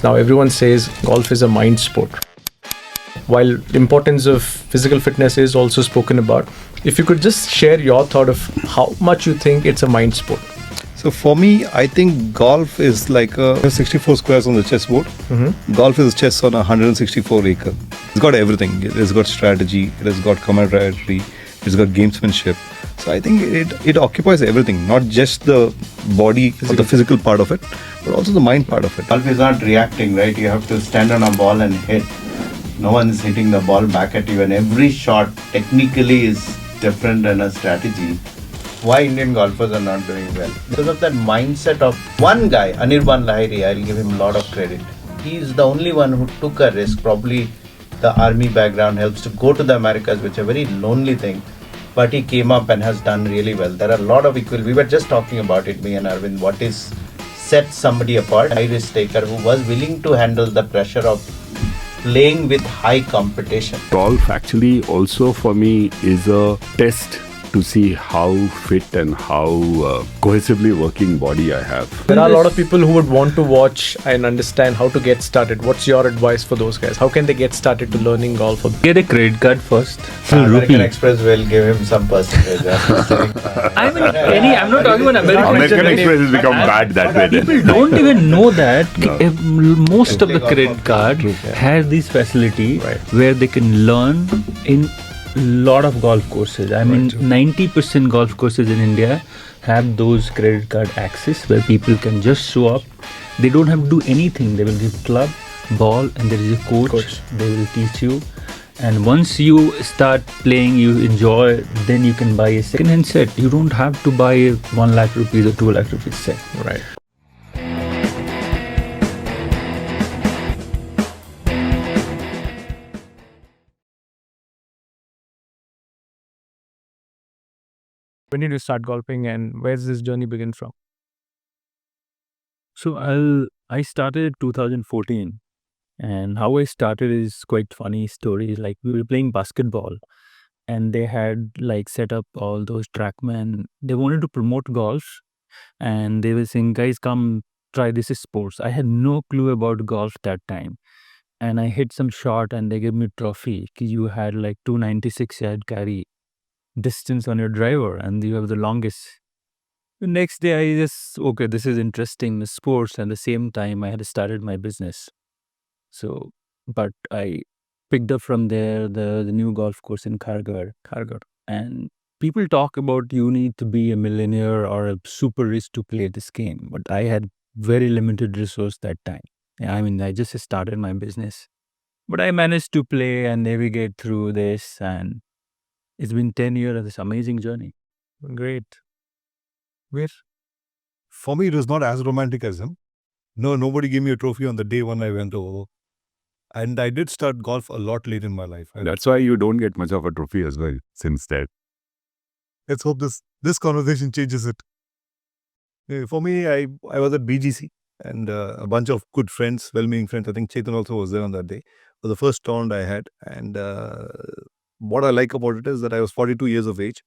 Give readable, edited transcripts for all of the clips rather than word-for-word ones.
fitness. Now everyone says golf is a mind sport. While the importance of physical fitness is also spoken about, if you could just share your thought of how much you think it's a mind sport. So for me, I think golf is like 64 squares on the chessboard. Golf is chess on a 164 acre. It's got everything. It has got strategy. It has got camaraderie. It's got gamesmanship. So I think it occupies everything, not just the body or the physical part of it, but also the mind part of it. Golf is not reacting, right? You have to stand on a ball and hit. No one is hitting the ball back at you, and every shot technically is different and a strategy. Why Indian golfers are not doing well? Because of that mindset of one guy, Anirban Lahiri, I'll give him a lot of credit. He is the only one who took a risk. Probably the army background helps to go to the Americas, which is a very lonely thing. But he came up and has done really well. There are a lot of equal. We were just talking about it, me and Arvind. What is set somebody apart? High risk taker who was willing to handle the pressure of playing with high competition. Golf actually also for me is a test to see how fit and how cohesively working body I have. There are a lot of people who would want to watch and understand how to get started. What's your advice for those guys? How can they get started to learning golf? Get a credit card first. American Express will give him some percentage. I mean, I'm not talking about American Express has become bad that way. People don't even know that most of the credit card has this facility where they can learn in lot of golf courses. I mean, 90% golf courses in India have those credit card access where people can just show up. They don't have to do anything. They will give club, ball, and there is a coach. They will teach you. And once you start playing, you enjoy, then you can buy a second-hand set. You don't have to buy a 1 lakh rupees or 2 lakh rupees set. Right. When did you start golfing and where does this journey begin from? So I started 2014, and how I started is quite funny story. Like we were playing basketball, and they had like set up all those trackmen. They wanted to promote golf, and they were saying, "Guys, come try this is sports." I had no clue about golf that time, and I hit some shot, and they gave me a trophy. You had like 296 yard carry distance on your driver, and you have the longest. The next day I just, okay, this is interesting, the sports, and at the same time I had started my business. So, but I picked up from there the new golf course in Kharghar. And people talk about you need to be a millionaire or a super rich to play this game, but I had very limited resource that time. I mean, I just started my business, but I managed to play and navigate through this, and it's been 10 years of this amazing journey. Great. Where? For me, it was not as romantic as him. No, nobody gave me a trophy on the day when I went over. And I did start golf a lot late in my life. That's why you don't get much of a trophy as well since that. Let's hope this conversation changes it. For me, I was at BGC and a bunch of good friends, well-meaning friends. I think Chetan also was there on that day. It was the first tournament I had. And what I like about it is that I was 42 years of age.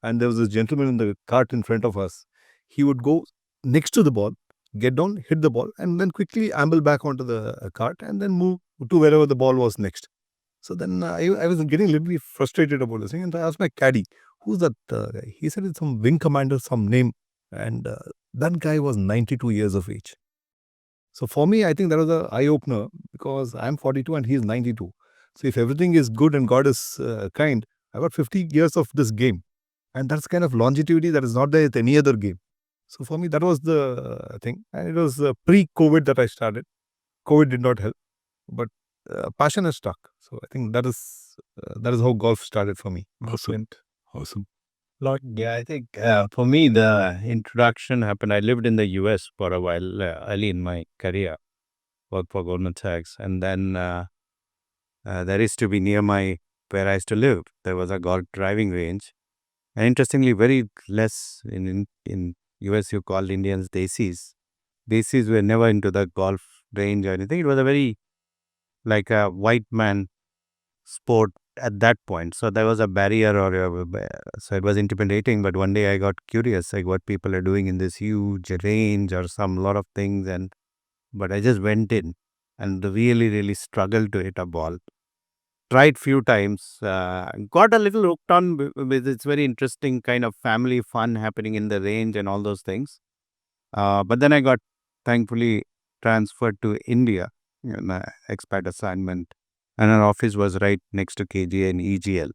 And there was this gentleman in the cart in front of us. He would go next to the ball, get down, hit the ball, and then quickly amble back onto the cart and then move to wherever the ball was next. So then I was getting a little bit frustrated about this thing, and I asked my caddy, who's that guy? He said it's some wing commander, some name. And that guy was 92 years of age. So for me, I think that was an eye-opener because I'm 42 and he's 92. So if everything is good and God is kind, I've got 50 years of this game. And that's kind of longevity that is not there with any other game. So for me, that was the thing. And it was pre-COVID that I started. COVID did not help. But passion has stuck. So I think that is how golf started for me. Awesome. Yeah, I think for me, the introduction happened. I lived in the US for a while, early in my career, worked for Goldman Sachs. And then there used to be near where I used to live, there was a golf driving range. And interestingly, very less in US, you call Indians desis. Desis were never into the golf range or anything. It was a very, like a white man sport at that point. So there was a barrier so it was intimidating. But one day I got curious, like what people are doing in this huge range or some lot of things. But I just went in. and really struggled to hit a ball. Tried few times, got a little hooked on with its very interesting kind of family fun happening in the range and all those things. But then I got thankfully transferred to India in an expat assignment, and our office was right next to KGA and EGL.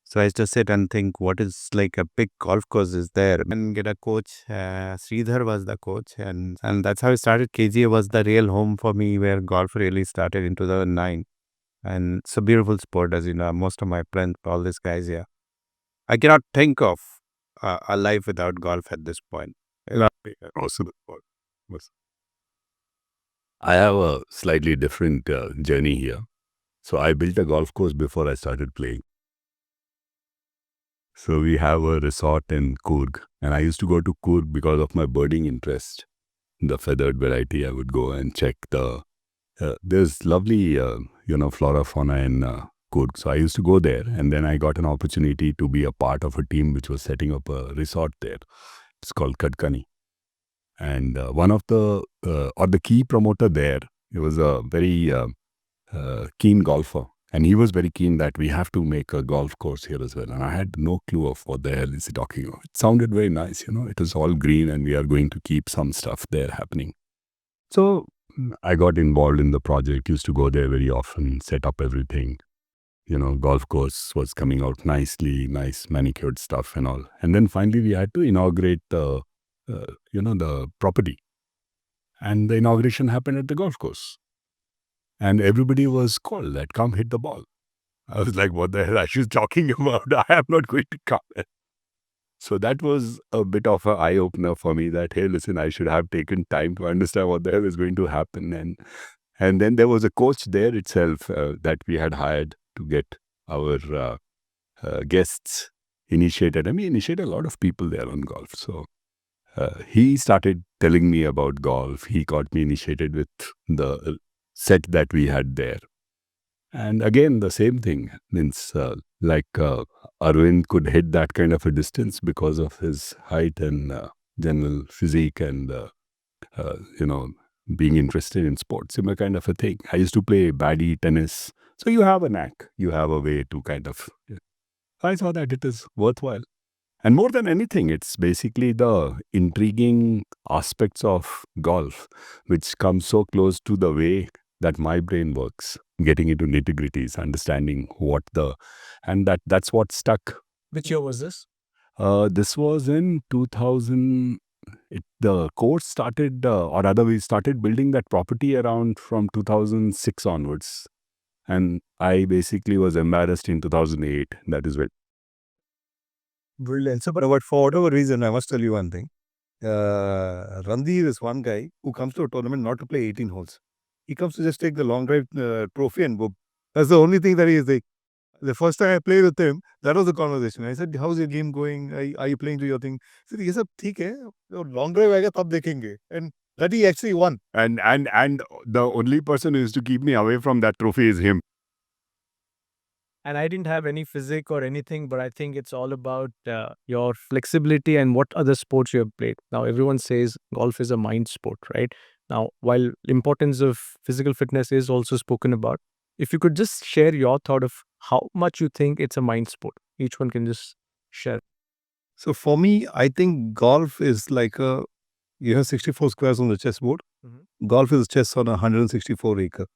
So I used to sit and think, what is like a big golf course is there? And get a coach. Sridhar was the coach, and that's how I started. KGA was the real home for me, where golf really started in 2009. And it's a beautiful sport, as you know. Most of my friends, all these guys, yeah. I cannot think of a life without golf at this point. Awesome. I have a slightly different journey here. So I built a golf course before I started playing. So we have a resort in Coorg, and I used to go to Coorg because of my birding interest. The feathered variety, I would go and check the. There's lovely, flora fauna in Coorg. So I used to go there, and then I got an opportunity to be a part of a team which was setting up a resort there. It's called Kadkani. And one of the key promoter there, he was a very keen golfer, and he was very keen that we have to make a golf course here as well. And I had no clue of what the hell is he talking about. It sounded very nice, it was all green, and we are going to keep some stuff there happening. So I got involved in the project, used to go there very often, set up everything. Golf course was coming out nicely, nice manicured stuff and all. And then finally we had to inaugurate the property. And the inauguration happened at the golf course. And everybody was called that, come hit the ball. I was like, what the hell are you talking about? I am not going to come. So that was a bit of an eye-opener for me that, hey, listen, I should have taken time to understand what the hell is going to happen. And then there was a coach there itself that we had hired to get our guests initiated. And we initiated a lot of people there on golf. So he started telling me about golf. He got me initiated with the set that we had there. And again, the same thing. Means Arvind could hit that kind of a distance because of his height and general physique and, being interested in sports, similar kind of a thing. I used to play baddie tennis. So you have a knack. You have a way to kind of... I saw that it is worthwhile. And more than anything, it's basically the intriguing aspects of golf, which come so close to the way that my brain works, getting into nitty-gritties, understanding and that's what stuck. Which year was this? This was in 2000. The course started, or rather we started building that property around from 2006 onwards. And I basically was embarrassed in 2008. That is when. Brilliant. So, but for whatever reason, I must tell you one thing. Randhir is one guy who comes to a tournament not to play 18 holes. He comes to just take the long drive trophy and boom. That's the only thing that he is like. The first time I played with him, that was the conversation. I said, how's your game going? Are you playing to your thing? He said, yes, ठीक है. Long drive आएगा तब देखेंगे. And that he actually won. And the only person who used to keep me away from that trophy is him. And I didn't have any physique or anything, but I think it's all about your flexibility and what other sports you have played. Now, everyone says golf is a mind sport, right? Now, while importance of physical fitness is also spoken about, if you could just share your thought of how much you think it's a mind sport. Each one can just share. So for me, I think golf is like you have 64 squares on the chessboard. Mm-hmm. Golf is chess on a 164 acre.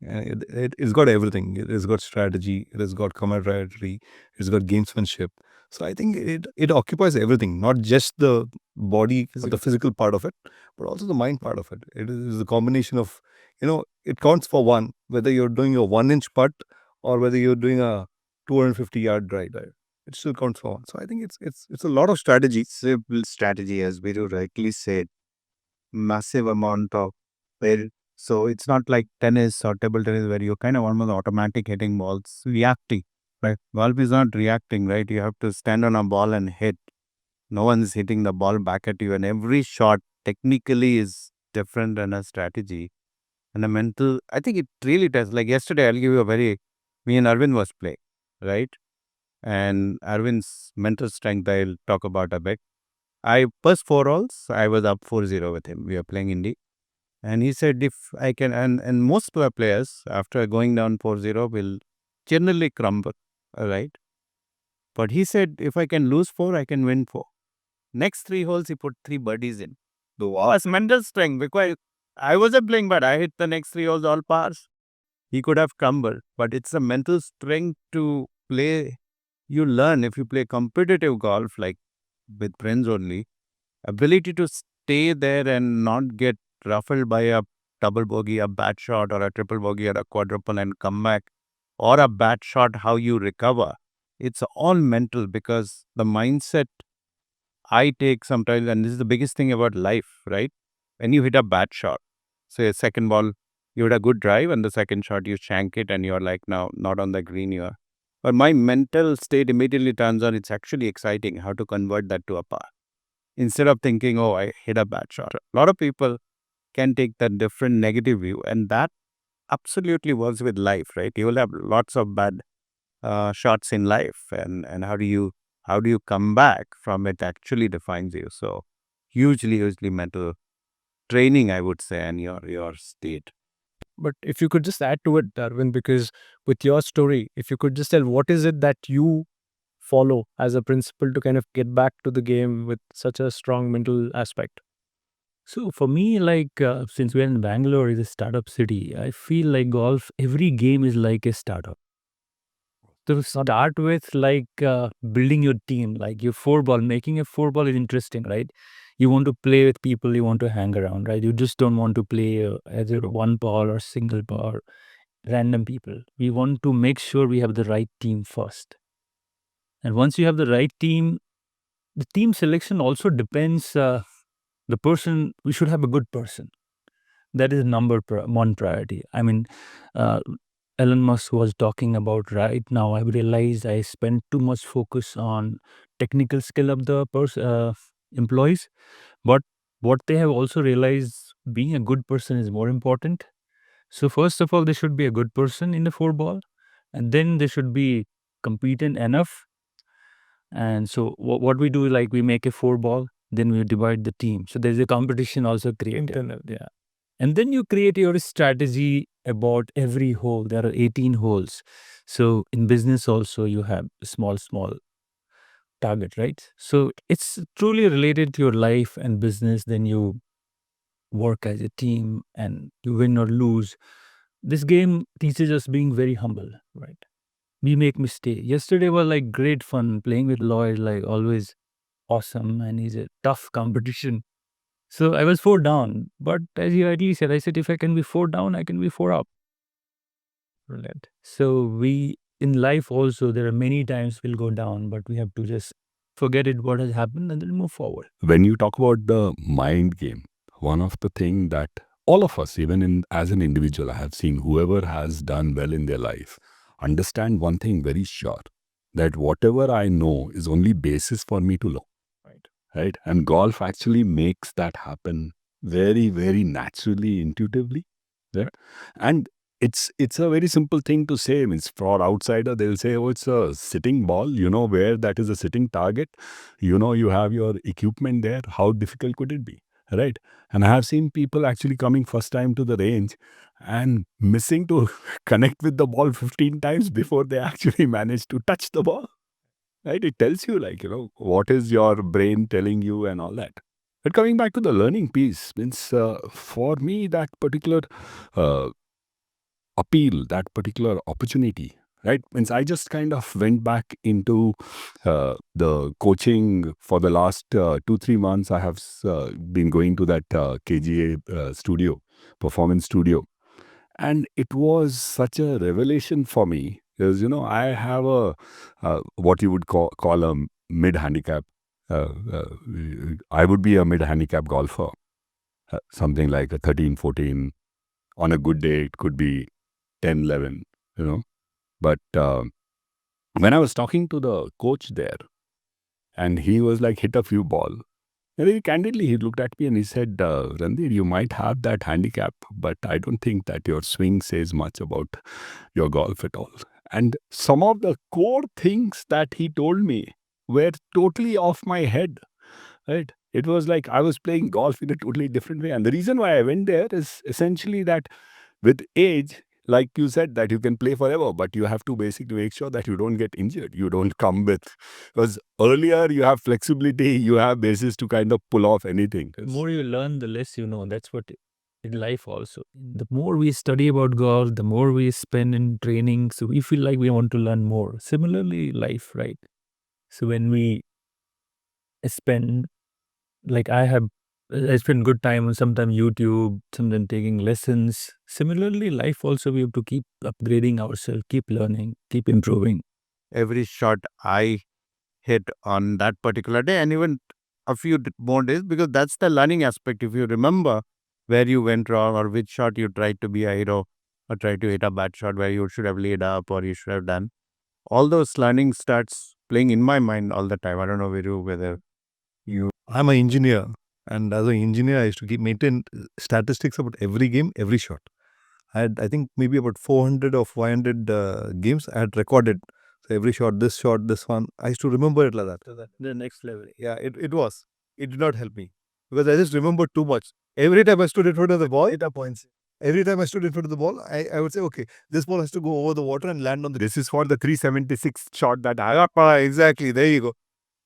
It's got everything. It has got strategy. It has got camaraderie. It's got gamesmanship. So I think it occupies everything, not just the body, or the physical part of it, but also the mind part of it. It is a combination of, it counts for one, whether you're doing a 1-inch putt or whether you're doing a 250-yard drive. It still counts for one. So I think it's a lot of strategy. Simple strategy, as Viru rightly said. Massive amount of so it's not like tennis or table tennis where you're kind of almost automatic hitting balls, reacting. Right? Golf is not reacting, right? You have to stand on a ball and hit. No one is hitting the ball back at you, and every shot technically is different than a strategy. And a mental, I think it really does. Like yesterday, I'll give you me and Arvind was playing, right? And Arvind's mental strength, I'll talk about a bit. First 4 holes, I was up 4-0 with him. We were playing Indy. And he said, if I can, and most players after going down 4-0 will generally crumble, right? But he said, if I can lose 4, I can win 4. Next 3 holes, he put 3 birdies in. So was mental strength because I wasn't playing, but I hit the next 3 holes all pars. He could have crumbled, but it's a mental strength to play. You learn if you play competitive golf, like with friends only, ability to stay there and not get ruffled by a double bogey, a bad shot, or a triple bogey, or a quadruple and come back, or a bad shot, how you recover. It's all mental because the mindset I take sometimes, and this is the biggest thing about life, right? When you hit a bad shot, say a second ball, you hit a good drive, and the second shot you shank it, and you're like, now not on the green, you are. But my mental state immediately turns on. It's actually exciting how to convert that to a par instead of thinking, oh, I hit a bad shot. A lot of people can take that different negative view, and that absolutely works with life, right? You will have lots of bad shots in life, and how do you come back from it actually defines you. So hugely mental training, I would say, and your state. But if you could just add to it, Arvind, because with your story, if you could just tell what is it that you follow as a principle to kind of get back to the game with such a strong mental aspect? So for me, like since we're in Bangalore, is a startup city, I feel like golf, every game is like a startup. To start with, like building your team, like your 4 ball, making a 4 ball is interesting, right? You want to play with people, you want to hang around, right? You just don't want to play either 1 ball or single ball, random people. We want to make sure we have the right team first. And once you have the right team, the team selection also depends. The person, we should have a good person. That is one priority. I mean, Elon Musk was talking about right now. I realized I spent too much focus on technical skill of the employees, but what they have also realized, being a good person is more important. So first of all, they should be a good person in the 4 ball, and then they should be competent enough. And so what we do, like we make a 4 ball, then we divide the team. So there's a competition also created. Internal, yeah. And then you create your strategy about every hole. There are 18 holes. So in business also you have small target, right? So it's truly related to your life and business. Then you work as a team and you win or lose. This game teaches us being very humble, right? We make mistake. Yesterday was like great fun playing with Lloyd, like always awesome, and he's a tough competition. So I was 4 down, but as you rightly said, I said if I can be 4 down, I can be 4 up. Brilliant. So we in life also there are many times we'll go down, but we have to just forget it what has happened and then move forward. When you talk about the mind game, one of the thing that all of us, even in as an individual, I have seen whoever has done well in their life, understand one thing very sure, that whatever I know is only basis for me to know. Right? And golf actually makes that happen very naturally, intuitively. Right? And it's a very simple thing to say. Means for outsider, they'll say, oh, it's a sitting ball. You know where that is a sitting target. You know you have your equipment there. How difficult could it be? Right? And I have seen people actually coming first time to the range and missing to connect with the ball 15 times before they actually manage to touch the ball. Right? It tells you, like, what is your brain telling you and all that. But coming back to the learning piece, means for me, that particular appeal, that particular opportunity, right? Means I just kind of went back into the coaching for the last 2-3 months. I have been going to that KGA studio, performance studio. And it was such a revelation for me because, I have a what you would call a mid-handicap. I would be a mid-handicap golfer, something like a 13, 14. On a good day, it could be 10, 11, But when I was talking to the coach there, and he was like, hit a few ball. And very candidly, he looked at me and he said, Randhir, you might have that handicap, but I don't think that your swing says much about your golf at all. And some of the core things that he told me were totally off my head, right? It was like I was playing golf in a totally different way. And the reason why I went there is essentially that with age, like you said, that you can play forever, but you have to basically make sure that you don't get injured. You don't come with, because earlier you have flexibility, you have basis to kind of pull off anything. The more you learn, the less you know. That's what in life also. The more we study about golf, the more we spend in training. So we feel like we want to learn more. Similarly, life, right? So when we spend, like I spend good time on sometimes YouTube, sometimes taking lessons. Similarly, life also we have to keep upgrading ourselves, keep learning, keep improving. Every shot I hit on that particular day, and even a few more days, because that's the learning aspect. If you remember where you went wrong or which shot you tried to be a hero or tried to hit a bad shot where you should have laid up or you should have done, all those learning starts playing in my mind all the time. I don't know whether you. I'm an engineer, and as an engineer, I used to maintain statistics about every game, every shot. I had, I think, maybe about 400 or 500 games I had recorded. So every shot, this one. I used to remember it like that. So The next level. yeah, it was. It did not help me because I just remembered too much. Every time I stood in front of the ball, data points. Every time I stood in front of the ball, I would say, okay, this ball has to go over the water and land on the. This is for the 376 shot that I Exactly. There you go.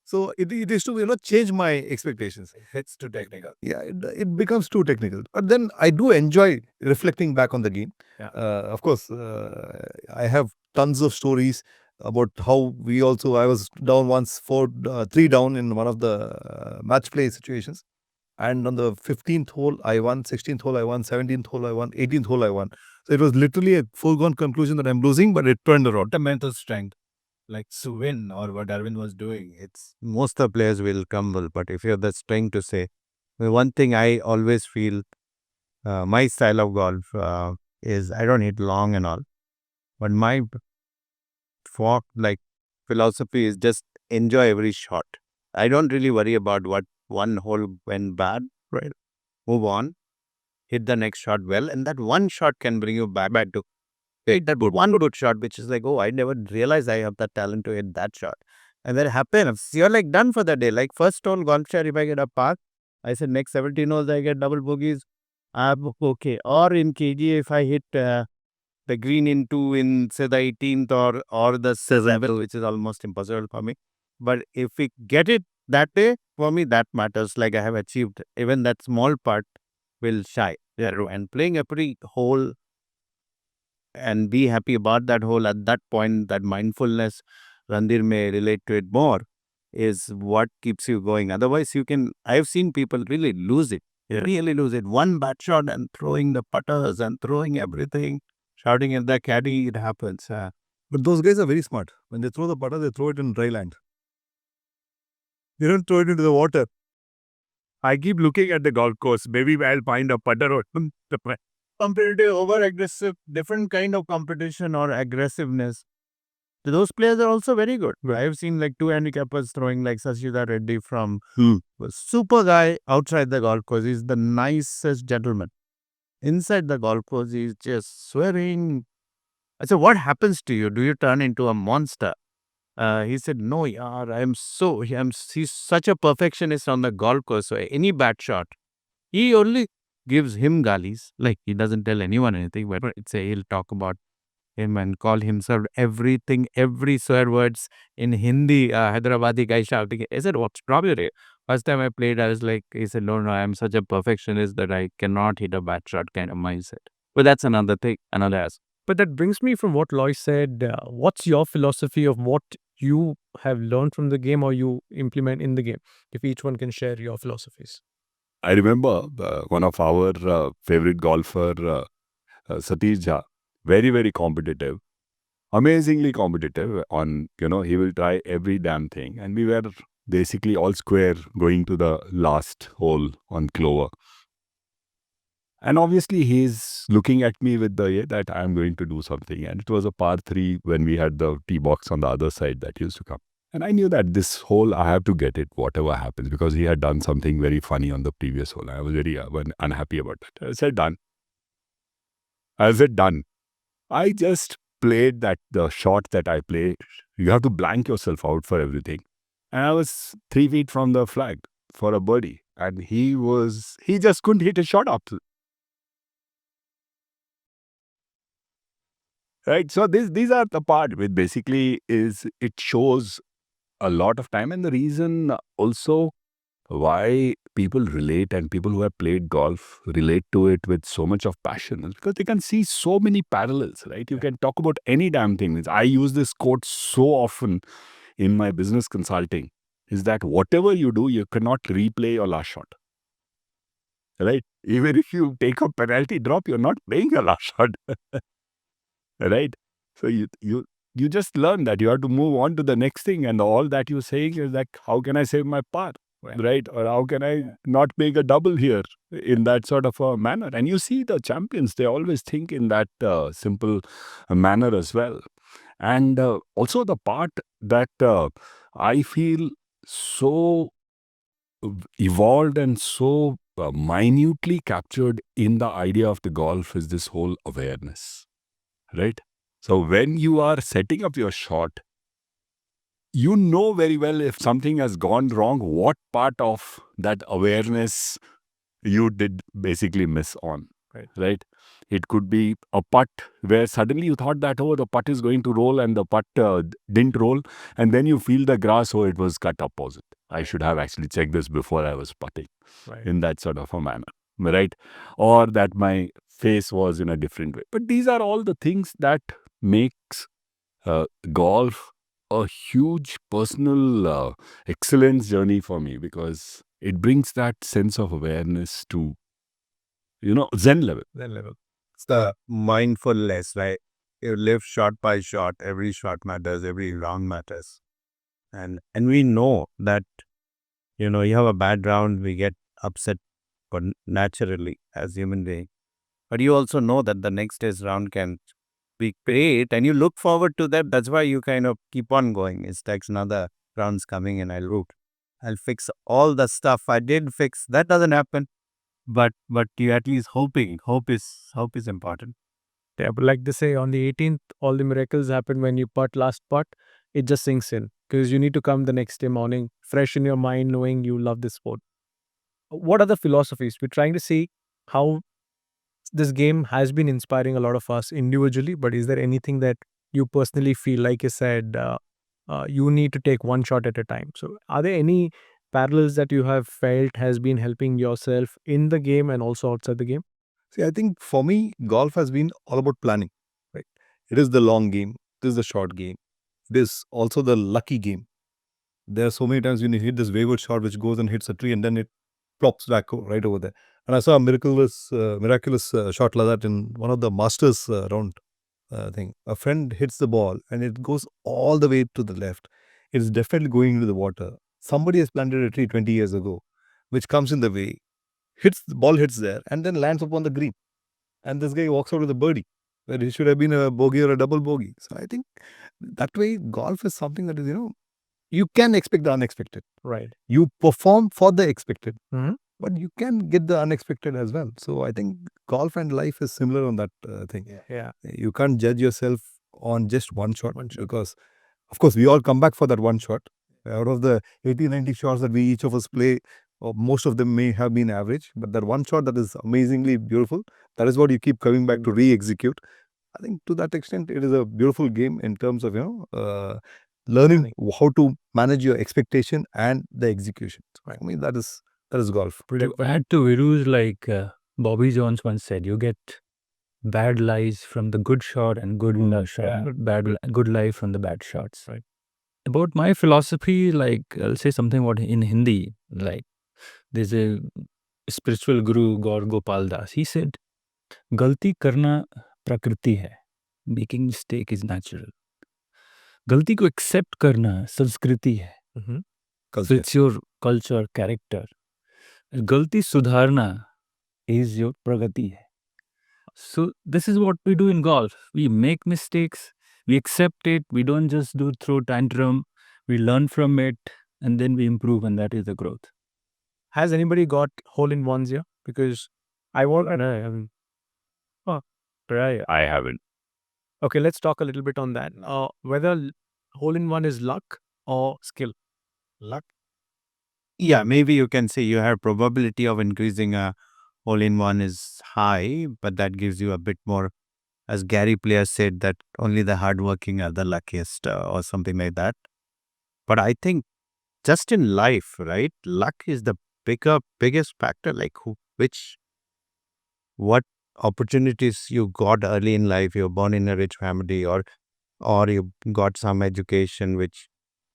So it is to change my expectations. It's too technical. Yeah, it becomes too technical. But then I do enjoy reflecting back on the game. Yeah. Of course, I have tons of stories about how I was down once, 3 down in one of the match play situations. And on the 15th hole, I won, 16th hole, I won, 17th hole, I won, 18th hole, I won. So it was literally a foregone conclusion that I'm losing, but it turned around. The mental strength, like to win or what Arvind was doing. It's most of the players will crumble, but if you have the strength to say, one thing I always feel, my style of golf is I don't hit long and all, but my philosophy is just enjoy every shot. I don't really worry about what one hole went bad, right? Move on, hit the next shot well, and that one shot can bring you back to hit that one good shot, which is like, oh, I never realized I have the talent to hit that shot. And that happens. You're like done for the day. Like first hole golf shot, if I get a par, I said next 17 holes I get double bogeys. I'm okay. Or in KG, if I hit the green in say the 18th or the 7th, which is almost impossible for me. But if we get it that day, for me that matters. Like I have achieved, even that small part will shine. Yeah, and playing every hole and be happy about that hole at that point, that mindfulness, Randhir may relate to it more, is what keeps you going. Otherwise, I've seen people really lose it. Really lose it. One bad shot and throwing the putters and throwing everything, shouting at the caddy, it happens. But those guys are very smart. When they throw the putter, they throw it in dry land. They don't throw it into the water. I keep looking at the golf course. Maybe I'll find a putter or Competitive, over aggressive, different kind of competition or aggressiveness. Those players are also very good. I've seen like 2 handicappers throwing like Sashida Reddy from super guy outside the golf course. He's the nicest gentleman. Inside the golf course, he's just swearing. I said, what happens to you? Do you turn into a monster? He said, no, yaar, he's such a perfectionist on the golf course. So any bad shot, he only gives him galis. Like he doesn't tell anyone anything, but he'll talk about him and call himself everything, every swear words in Hindi. Hyderabadi guy shouting. I said, what's probably first time I played, I was like, he said, no, I'm such a perfectionist that I cannot hit a bad shot kind of mindset. But that's another thing, another aspect. But that brings me from what Loy said. What's your philosophy of what you have learned from the game or you implement in the game? If each one can share your philosophies. I remember one of our favorite golfer, Satish Jha, very, very competitive, amazingly competitive on, he will try every damn thing. And we were basically all square going to the last hole on Clover. And obviously he's looking at me with the that I'm going to do something. And it was a par 3 when we had the tee box on the other side that used to come. And I knew that this hole, I have to get it, whatever happens, because he had done something very funny on the previous hole. I was very unhappy about that. I said, done. I just played the shot that I played. You have to blank yourself out for everything. And I was 3 feet from the flag for a birdie. and he just couldn't hit a shot up. Right. So these are the part which basically is it shows a lot of time, and the reason also why people relate and people who have played golf relate to it with so much of passion is because they can see so many parallels, right? You can talk about any damn thing. I use this quote so often in my business consulting, is that whatever you do, you cannot replay your last shot, right? Even if you take a penalty drop, you're not playing your last shot, right? So you just learn that you have to move on to the next thing, and all that you're saying is like, how can I save my par? Right? Or how can I not make a double here in that sort of a manner? And you see the champions, they always think in that simple manner as well. And also the part that I feel so evolved and so minutely captured in the idea of the golf is this whole awareness, right? So when you are setting up your shot, you know very well if something has gone wrong, what part of that awareness you did basically miss on, right? It could be a putt where suddenly you thought that, oh, the putt is going to roll and the putt didn't roll. And then you feel the grass, oh, it was cut opposite. I should have actually checked this before I was putting in that sort of a manner, right? Or that my face was in a different way. But these are all the things that makes golf a huge personal excellence journey for me, because it brings that sense of awareness to, Zen level. It's the mindfulness, right? You live shot by shot. Every shot matters. Every round matters. And we know that, you have a bad round, we get upset naturally as human beings. But you also know that the next day's round can be great, and you look forward to that. That's why you kind of keep on going. It's like another round's coming, and I'll fix all the stuff I did fix. That doesn't happen, but you at least hoping. Hope is important. Yeah, but like they say, on the 18th, all the miracles happen when you putt last putt. It just sinks in because you need to come the next day morning, fresh in your mind, knowing you love this sport. What are the philosophies? We're trying to see how this game has been inspiring a lot of us individually, but is there anything that you personally feel, like you said, you need to take one shot at a time? So are there any parallels that you have felt has been helping yourself in the game and also outside the game? See, I think for me, golf has been all about planning, right? It is the long game. It is the short game. It is also the lucky game. There are so many times when you hit this wayward shot which goes and hits a tree and then it plops back right over there. And I saw a miraculous shot like that in one of the Masters round thing. A friend hits the ball and it goes all the way to the left. It is definitely going into the water. Somebody has planted a tree 20 years ago, which comes in the way, the ball hits there and then lands upon the green. And this guy walks out with a birdie, where it should have been a bogey or a double bogey. So I think that way golf is something that is, you can expect the unexpected. Right. You perform for the expected, Mhm. but you can get the unexpected as well. So I think golf and life is similar on that thing. Yeah. You can't judge yourself on just one shot, because, of course, we all come back for that one shot. Out of the 80, 90 shots that we each of us play, most of them may have been average, but that one shot that is amazingly beautiful, that is what you keep coming back to re-execute. I think to that extent, it is a beautiful game in terms of, learning how to manage your expectation and the execution. So I mean, that is golf. To add to Viru's, like Bobby Jones once said, you get bad lies from the good shot and good good lie from the bad shots. Right. About my philosophy, like I'll say something about in Hindi. Like there's a spiritual guru, Gaur Gopal Das. He said, "Galti karna prakriti hai, making mistake is natural. गलती को accept करना संस्कृति है, so it's your culture, character. गलती सुधारना is your pragati hai." So this is what we do in golf. We make mistakes, we accept it, we don't just do throw tantrum, we learn from it, and then we improve, and that is the growth. Has anybody got hole in ones here? Because I want, and I haven't. Oh, right. I haven't. Okay, let's talk a little bit on that. Whether hole in one is luck or skill. Luck. Yeah, maybe you can say you have probability of increasing a hole in one is high, but that gives you a bit more, as Gary Player said, that only the hardworking are the luckiest or something like that. But I think just in life, right? Luck is the biggest factor. Like what opportunities you got early in life. You're born in a rich family, or you got some education, which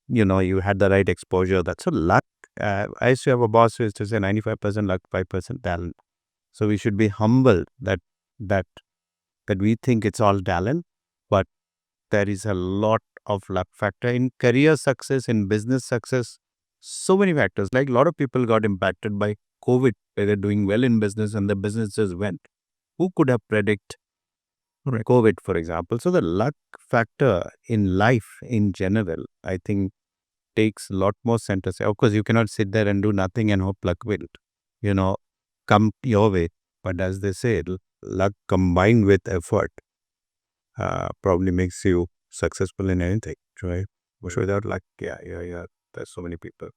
you had the right exposure. That's a luck. I used to have a boss who used to say 95% luck, 5% talent. So we should be humble that that we think it's all talent, but there is a lot of luck factor in career success, in business success. So many factors. Like a lot of people got impacted by COVID, where they're doing well in business and the businesses went. Who could have predict COVID, for example? So the luck factor in life in general, I think, takes a lot more center stage. Of course, you cannot sit there and do nothing and hope luck will, you know, come your way. But as they say, luck combined with effort probably makes you successful in anything, right? But without luck, yeah. There's so many people.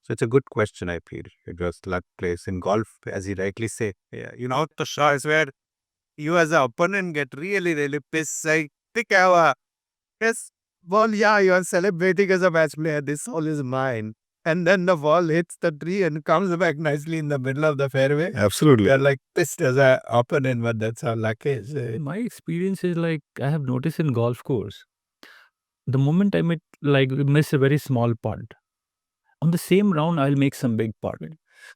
So it's a good question, I feel. It was luck plays in golf, as you rightly say. Yeah, the shots where you as an opponent get really, really pissed. Like, pick our yes, ball, yeah, you are celebrating as a match player. This hole is mine. And then the ball hits the tree and comes back nicely in the middle of the fairway. Absolutely. You're like pissed as an opponent, but that's how luck is. My experience is like I have noticed in golf course, the moment I miss a very small putt, on the same round I'll make some big putt.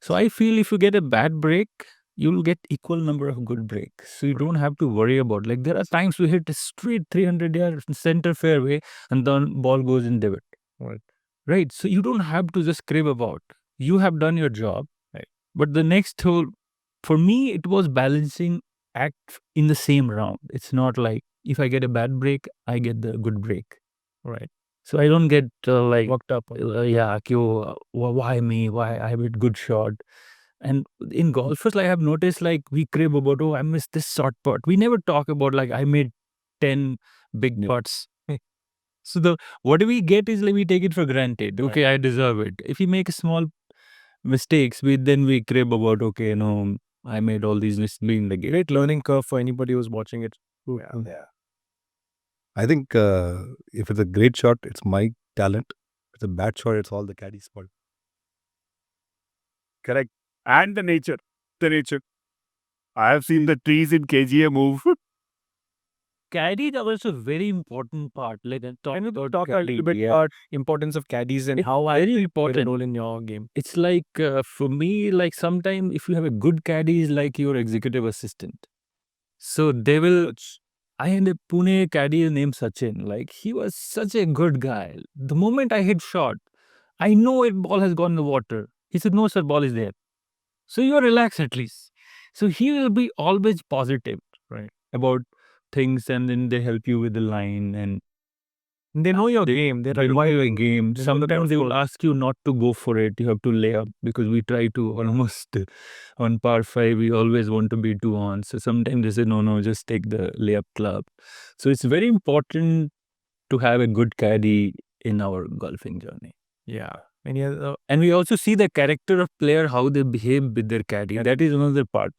So I feel if you get a bad break, you'll get equal number of good breaks. So you don't have to worry about, like, there are times we hit a straight 300 yard center fairway and the ball goes in divot. Right. So you don't have to just crib about. You have done your job. Right. But the next hole, for me, it was balancing act in the same round. It's not like if I get a bad break, I get the good break. Right. So I don't get worked up. Why me? Why I hit good shot? And in golfers, like I've noticed, like we crib about, oh, I missed this short putt. We never talk about like I made 10 big putts. So what we get is like we take it for granted. Okay, I deserve it. If we make small mistakes, we crib about, okay, I made all these mistakes in the game. Great learning curve for anybody who's watching it. Yeah. I think if it's a great shot, it's my talent. If it's a bad shot, it's all the caddy's fault. Correct. And the nature. I have seen the trees in KGA move. Caddy is also a very important part. Like, Can you talk a little bit about importance of caddies and how I very play a important. role in your game? It's like for me, like sometimes if you have a good caddy, is like your executive assistant. So they will. I had a Pune caddy named Sachin. Like he was such a good guy. The moment I hit shot, I know a ball has gone in the water. He said, "No, sir, ball is there." So you're relaxed at least. So he will be always positive, right, about things, and then they help you with the line and They know your game. they know your game. They know the Sometimes they will golf ask you not to go for it. You have to lay up because we try to almost on par 5. We always want to be 2 on. So sometimes they say, no, just take the layup club. So it's very important to have a good caddy in our golfing journey. Yeah. And And we also see the character of player, how they behave with their caddy. That is another part.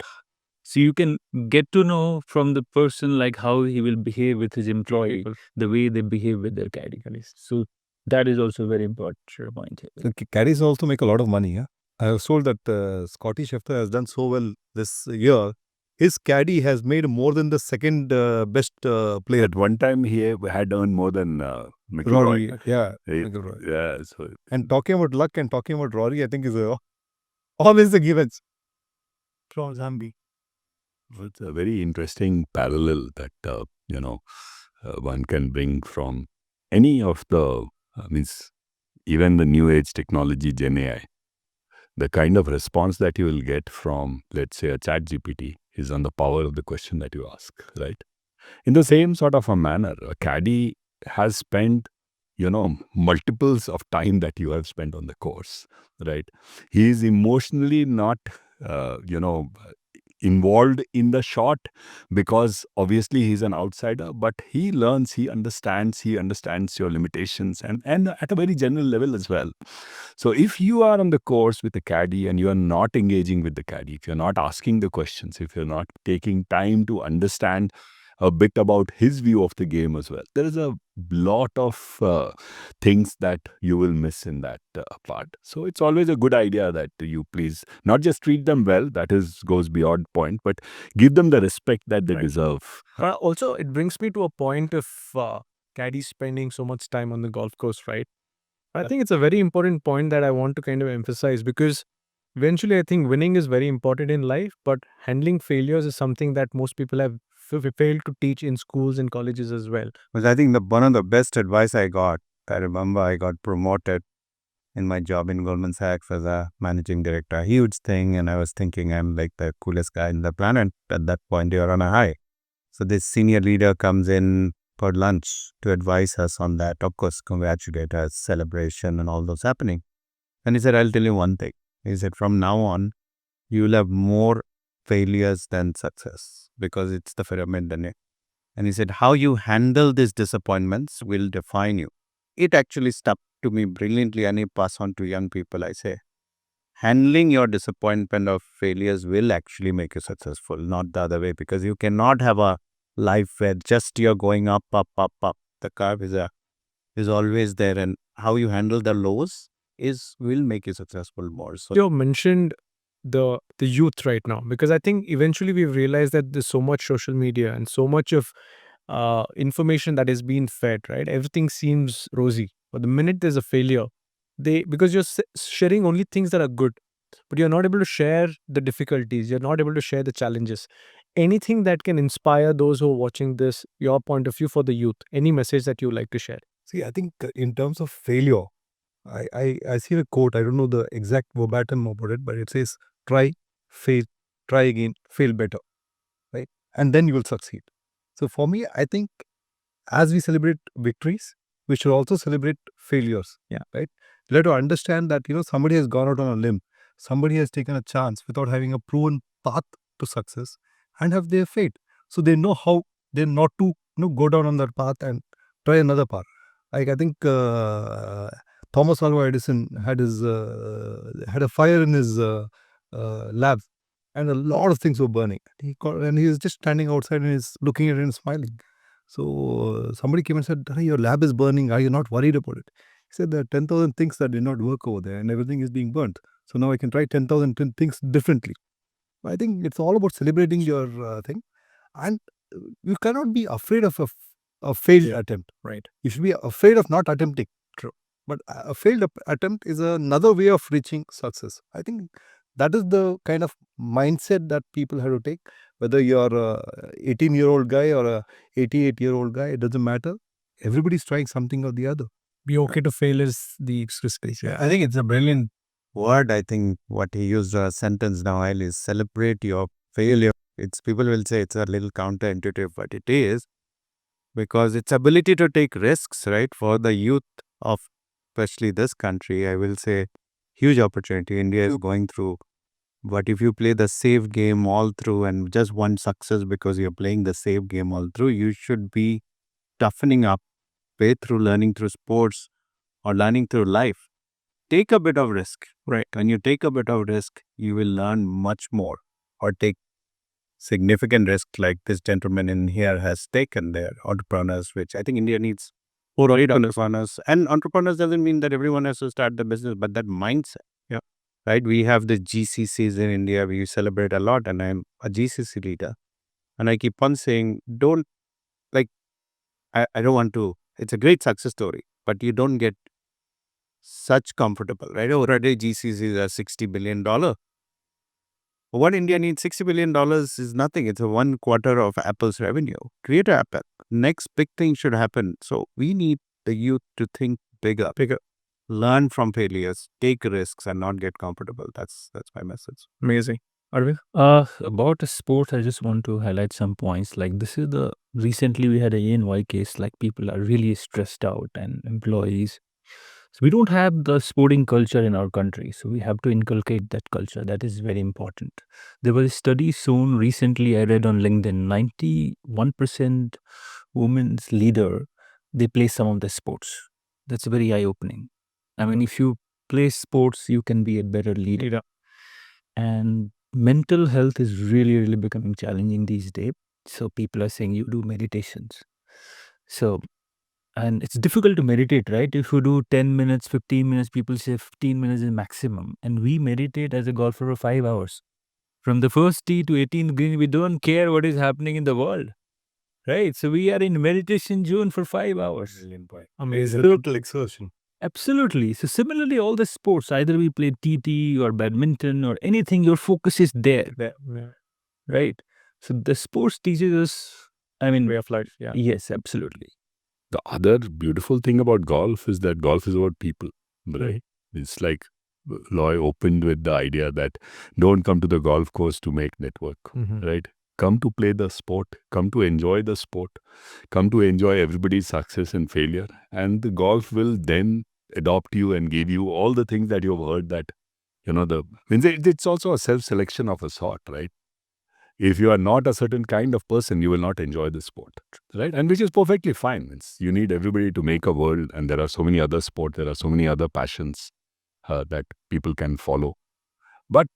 So you can get to know from the person like how he will behave with his employee, the way they behave with their caddy. So that is also very important point here. So caddies also make a lot of money. Yeah? I was told that Scotty Scheffler has done so well this year. His caddy has made more than the second best player. At one time, he had earned more than McIlroy. Rory. Yeah. He- McIlroy. Yeah, so And talking about luck and talking about Rory, I think is always the givens. from Zambi. it's a very interesting parallel that, one can bring from any of the, even the new age technology, Gen AI. The kind of response that you will get from, let's say, a chat GPT is on the power of the question that you ask, right? In the same sort of a manner, a caddy has spent, multiples of time that you have spent on the course, right? He is emotionally not, involved in the shot because obviously he's an outsider, but he learns, he understands your limitations and at a very general level as well. So if you are on the course with the caddy and you are not engaging with the caddy, if you're not asking the questions, if you're not taking time to understand a bit about his view of the game as well, there is a lot of things that you will miss in that part. So it's always a good idea that you please not just treat them well, that is goes beyond point, but give them the respect that they Right. deserve. Also, it brings me to a point of caddy spending so much time on the golf course, right? I think it's a very important point that I want to kind of emphasize because eventually I think winning is very important in life, but handling failures is something that most people have failed to teach in schools and colleges as well. Because I think one of the best advice I remember I got promoted in my job in Goldman Sachs as a managing director, a huge thing. And I was thinking I'm like the coolest guy in the planet. At that point, you're on a high. So this senior leader comes in for lunch to advise us on that. Of course, congratulate us, celebration and all those happening. And he said, I'll tell you one thing. He said, from now on, you will have more failures than success because it's the pyramid. And he said, how you handle these disappointments will define you. It actually stuck to me brilliantly, and I pass on to young people. I say, handling your disappointment of failures will actually make you successful, not the other way, because you cannot have a life where just you're going up, up, up, up. The curve is always there, and how you handle the lows will make you successful more. So You mentioned the youth right now because I think eventually we've realized that there's so much social media and so much of information that is being fed, right? Everything seems rosy, but the minute there's a failure, because you're sharing only things that are good, but you're not able to share the difficulties, you're not able to share the challenges. Anything that can inspire those who are watching this, your point of view for the youth, any message that you like to share? See, I think in terms of failure, I see a quote. I don't know the exact verbatim about it, but it says, try, fail, try again, fail better, right? And then you will succeed. So for me, I think as we celebrate victories, we should also celebrate failures. Yeah. Right. We have to understand that, somebody has gone out on a limb. Somebody has taken a chance without having a proven path to success and have their fate. So they know how they not to go down on that path and try another path. Like I think Thomas Alva Edison had had a fire in his lab, and a lot of things were burning. And he was just standing outside and he's looking at it and smiling. So somebody came and said, "Hey, your lab is burning. Are you not worried about it?" He said, "There are 10,000 things that did not work over there, and everything is being burnt. So now I can try 10,000 things differently." I think it's all about celebrating your thing, and you cannot be afraid of a failed attempt. Right. You should be afraid of not attempting. True. But a failed attempt is another way of reaching success. I think that is the kind of mindset that people have to take. Whether you're a 18-year-old guy or a 88-year-old guy, it doesn't matter. Everybody's trying something or the other. Be okay to fail is the expectation. I think it's a brilliant word. I think what he used a sentence now is celebrate your failure. It's people will say it's a little counterintuitive, but it is, because its ability to take risks, right, for the youth of especially this country, I will say huge opportunity. India is going through, but if you play the safe game all through and just want success because you're playing the safe game all through, you should be toughening up, way through learning through sports or learning through life. Take a bit of risk. Right. When you take a bit of risk, you will learn much more, or take significant risk like this gentleman in here has taken. Their entrepreneurs, which I think India needs more entrepreneurs. And entrepreneurs doesn't mean that everyone has to start the business, but that mindset. Yeah. Right. We have the GCCs in India. We celebrate a lot, and I'm a GCC leader. And I keep on saying, I don't want to, it's a great success story, but you don't get such comfortable, right? Already GCCs are $60 billion. What India needs, $60 billion is nothing. It's a 1/4 of Apple's revenue. Create an Apple. Next big thing should happen. So we need the youth to think bigger, learn from failures, take risks, and not get comfortable. That's my message. Amazing. Arvind? About sports, I just want to highlight some points. Like this is recently we had a ANY case, like people are really stressed out and employees. So we don't have the sporting culture in our country. So we have to inculcate that culture. That is very important. There was a study shown recently, I read on LinkedIn, 91% women's leader, they play some of the sports. That's very eye-opening. I mean, if you play sports, you can be a better leader. And mental health is really, really becoming challenging these days. So people are saying you do meditations. So, and it's difficult to meditate, right? If you do 10 minutes, 15 minutes, people say 15 minutes is maximum. And we meditate as a golfer for 5 hours. From the first tee to 18th green, we don't care what is happening in the world. Right? So we are in meditation zone for 5 hours. Brilliant point. Amazing. Total exertion. Absolutely. So similarly, all the sports, either we play TT or badminton or anything, your focus is there. Right? So the sports teaches us, I mean, Way of life. Yeah. yes, absolutely. The other beautiful thing about golf is that golf is about people, right? It's like Loy opened with the idea that don't come to the golf course to make network, right? Come to play the sport, come to enjoy the sport, come to enjoy everybody's success and failure. And the golf will then adopt you and give you all the things that you've heard that, it's also a self-selection of a sort, right? If you are not a certain kind of person, you will not enjoy the sport, right? And which is perfectly fine. You need everybody to make a world, and there are so many other sports, there are so many other passions that people can follow. But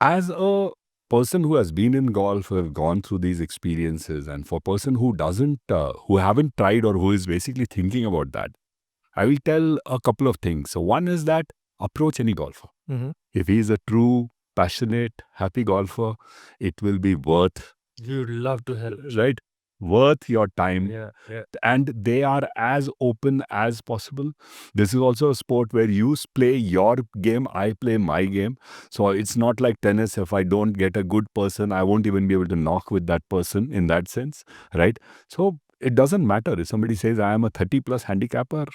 as a person who has been in golf, who have gone through these experiences, and for a person who who haven't tried or who is basically thinking about that, I will tell a couple of things. So one is that approach any golfer. If he is a true, passionate, happy golfer, it will be worth, You'd love to help. right? Worth your time. Yeah. And they are as open as possible. This is also a sport where you play your game, I play my game. So it's not like tennis. If I don't get a good person, I won't even be able to knock with that person in that sense, right? So it doesn't matter if somebody says I am a 30 plus handicapper.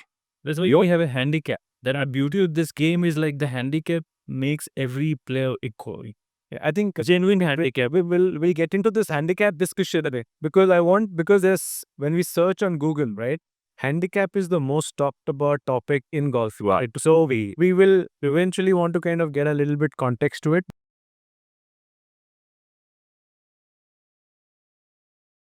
That's why we have a handicap. Then our beauty of this game is like the handicap makes every player equal. Yeah, I think Genuine handicap. we'll get into this handicap discussion today because there's when we search on Google, right? Handicap is the most talked about topic in golf. Right. So we will eventually want to kind of get a little bit context to it.